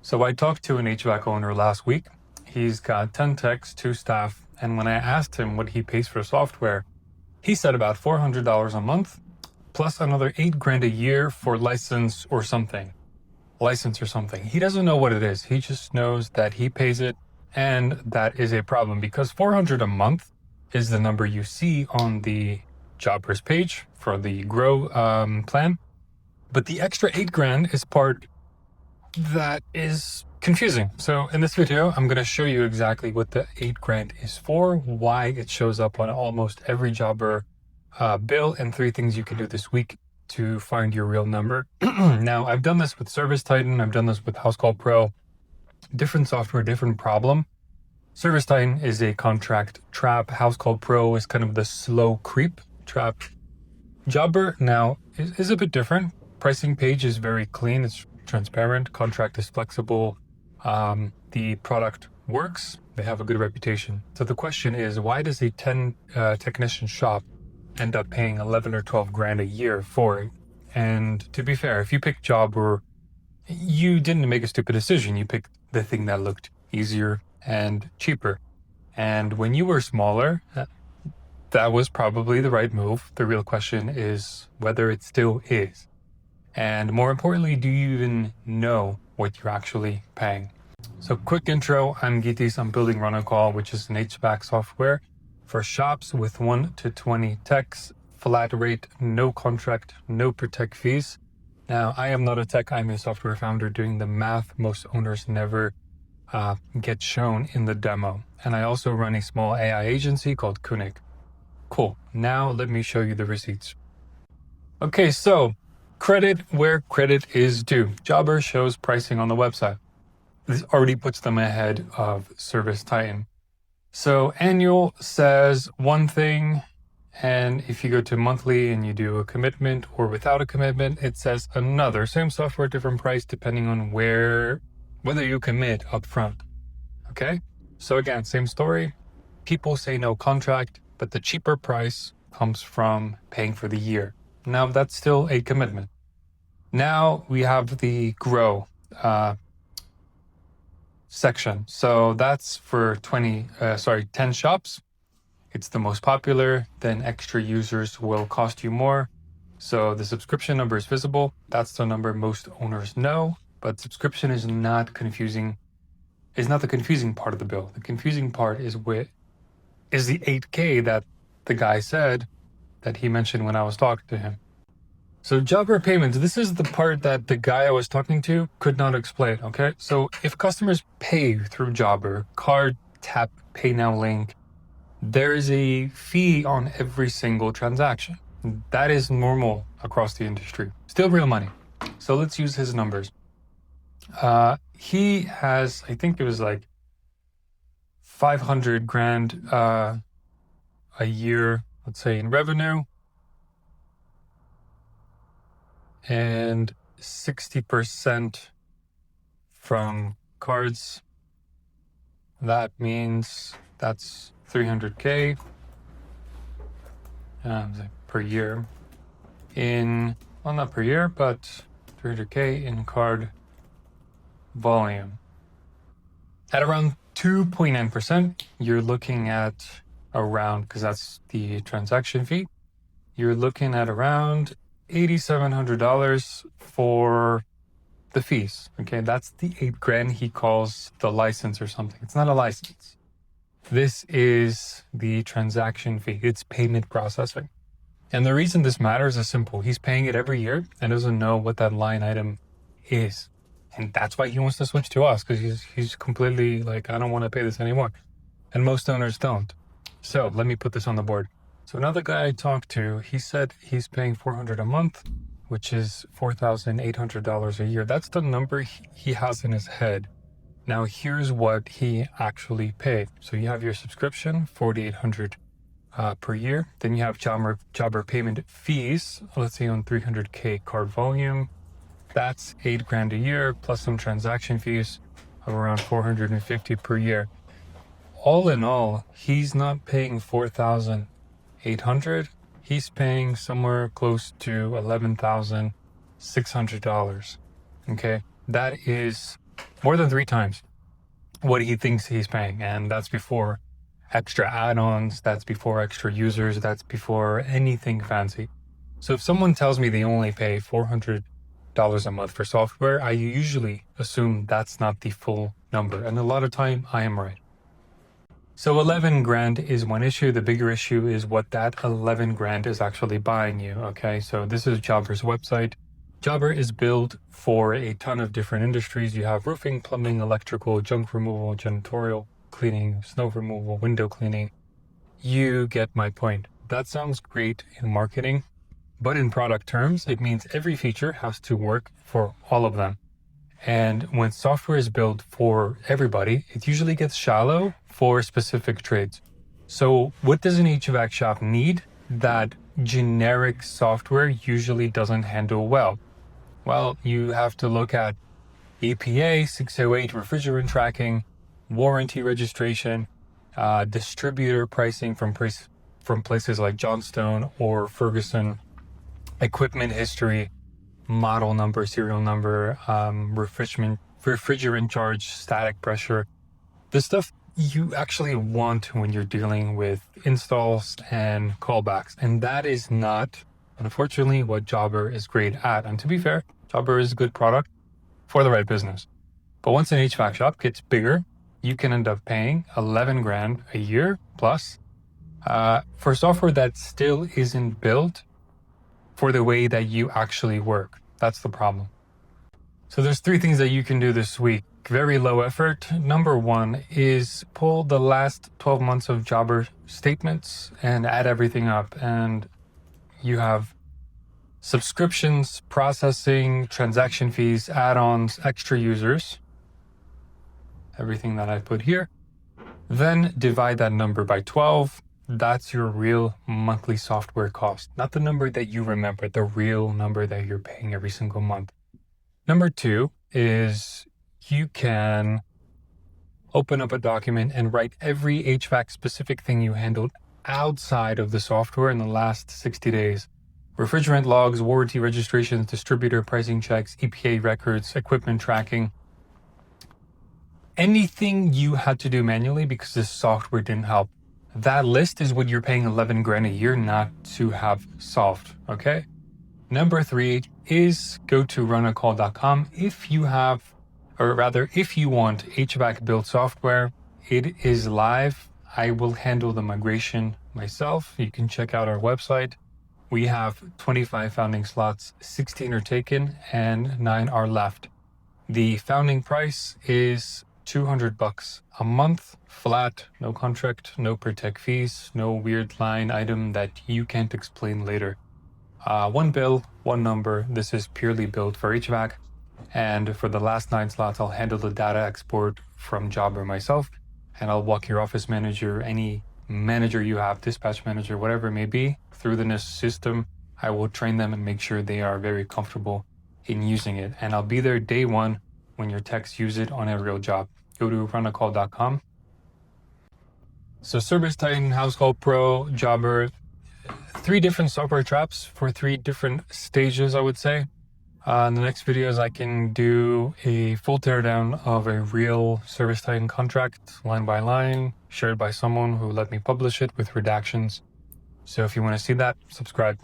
So I talked to an HVAC owner last week. He's got 10 techs, 2 staff, and when I asked him what he pays for software, he said about $400 a month, plus another $8,000 a year for license or something. He doesn't know what it is. He just knows that he pays it, and that is a problem because $400 a month is the number you see on the Jobbers page for the Grow plan. But the extra $8,000 is part that is confusing. So in this video, I'm going to show you exactly what the $8,000 is for, why it shows up on almost every Jobber bill, and 3 things you can do this week to find your real number. Now, I've done this with Service Titan. I've done this with House Call Pro. Different software, different problem. Service Titan is a contract trap. House Call Pro is kind of the slow creep trap. Jobber now is a bit different. Pricing page is very clean. It's transparent. Contract is flexible. The product works. They have a good reputation. So the question is, why does a 10 technician shop end up paying 11 or 12 grand a year for it? And to be fair, if you pick Jobber, you didn't make a stupid decision. You picked the thing that looked easier and cheaper. And when you were smaller, that was probably the right move. The real question is whether it still is. And more importantly, do you even know what you're actually paying? So quick intro, I'm Gitis. I'm building Run-On-Call, which is an HVAC software for shops with 1 to 20 techs, flat rate, no contract, no protect fees. Now, I am not a tech. I'm a software founder doing the math. Most owners never get shown in the demo. And I also run a small AI agency called Kunik. Cool. Now let me show you the receipts. Okay, so credit where credit is due. Jobber shows pricing on the website. This already puts them ahead of Service Titan. So annual says one thing, and if you go to monthly and you do a commitment or without a commitment, it says another. Same software, different price depending on whether you commit upfront. Okay? So again, same story. People say no contract, but the cheaper price comes from paying for the year. Now that's still a commitment. Now we have the Grow section. So that's for 10 shops. It's the most popular. Then extra users will cost you more. So the subscription number is visible. That's the number most owners know, but subscription is not confusing. Is not the confusing part of the bill. The confusing part is the $8,000 that the guy said that he mentioned when I was talking to him. So Jobber payments, this is the part that the guy I was talking to could not explain, okay? So if customers pay through Jobber, card, tap, pay now link, there is a fee on every single transaction. That is normal across the industry. Still real money. So let's use his numbers. He has, I think it was like 500 grand a year, let's say, in revenue, and 60% from cards. That means that's 300K per year not per year, but 300K in card volume. At around 2.9%, you're looking at around, because that's the transaction fee, you're looking at around $8,700 for the fees. Okay, that's the $8,000 he calls the license or something. It's not a license. This is the transaction fee. It's payment processing. And the reason this matters is simple. He's paying it every year and doesn't know what that line item is. And that's why he wants to switch to us, because he's completely like, I don't want to pay this anymore. And most owners don't. So let me put this on the board. So another guy I talked to, he said he's paying $400 a month, which is $4,800 a year. That's the number he has in his head. Now here's what he actually paid. So you have your subscription, $4,800 per year. Then you have Jobber payment fees, let's say on 300K card volume. That's $8,000 a year, plus some transaction fees of around $450 per year. All in all, he's not paying $4,800. He's paying somewhere close to $11,600. Okay, that is more than 3 times what he thinks he's paying. And that's before extra add-ons, that's before extra users, that's before anything fancy. So if someone tells me they only pay $400 a month for software, I usually assume that's not the full number. And a lot of time I am right. So 11 grand is one issue. The bigger issue is what that 11 grand is actually buying you. Okay, so this is Jobber's website. Jobber is built for a ton of different industries. You have roofing, plumbing, electrical, junk removal, janitorial cleaning, snow removal, window cleaning. You get my point. That sounds great in marketing, but in product terms, it means every feature has to work for all of them. And when software is built for everybody, it usually gets shallow for specific trades. So what does an HVAC shop need that generic software usually doesn't handle well? Well, you have to look at EPA 608 refrigerant tracking, warranty registration, distributor pricing from places like Johnstone or Ferguson, equipment history, model number, serial number, refrigerant charge, static pressure, the stuff you actually want when you're dealing with installs and callbacks. And that is not, unfortunately, what Jobber is great at. And to be fair, Jobber is a good product for the right business. But once an HVAC shop gets bigger, you can end up paying 11 grand a year plus for software that still isn't built for the way that you actually work. That's the problem. So there's 3 things that you can do this week. Very low effort. Number 1 is pull the last 12 months of Jobber statements and add everything up. And you have subscriptions, processing, transaction fees, add-ons, extra users, everything that I put here. Then divide that number by 12. That's your real monthly software cost, not the number that you remember, the real number that you're paying every single month. Number 2 is you can open up a document and write every HVAC specific thing you handled outside of the software in the last 60 days. Refrigerant logs, warranty registrations, distributor pricing checks, EPA records, equipment tracking. Anything you had to do manually because the software didn't help. That list is what you're paying 11 grand a year not to have solved, okay? Number 3 is go to runacall.com if you have, or rather, if you want HVAC build software. It is live. I will handle the migration myself. You can check out our website. We have 25 founding slots, 16 are taken and 9 are left. The founding price is $200 a month, flat, no contract, no per-tech fees, no weird line item that you can't explain later. One bill, one number. This is purely built for HVAC. And for the last 9 slots, I'll handle the data export from Jobber myself. And I'll walk your office manager, any manager you have, dispatch manager, whatever it may be, through the system. I will train them and make sure they are very comfortable in using it. And I'll be there day 1 when your techs use it on a real job. Go to runacall.com. So Service Titan, House Call Pro, Jobber, 3 different software traps for 3 different stages, I would say. In the next videos, I can do a full teardown of a real Service Titan contract, line by line, shared by someone who let me publish it with redactions. So if you want to see that, subscribe.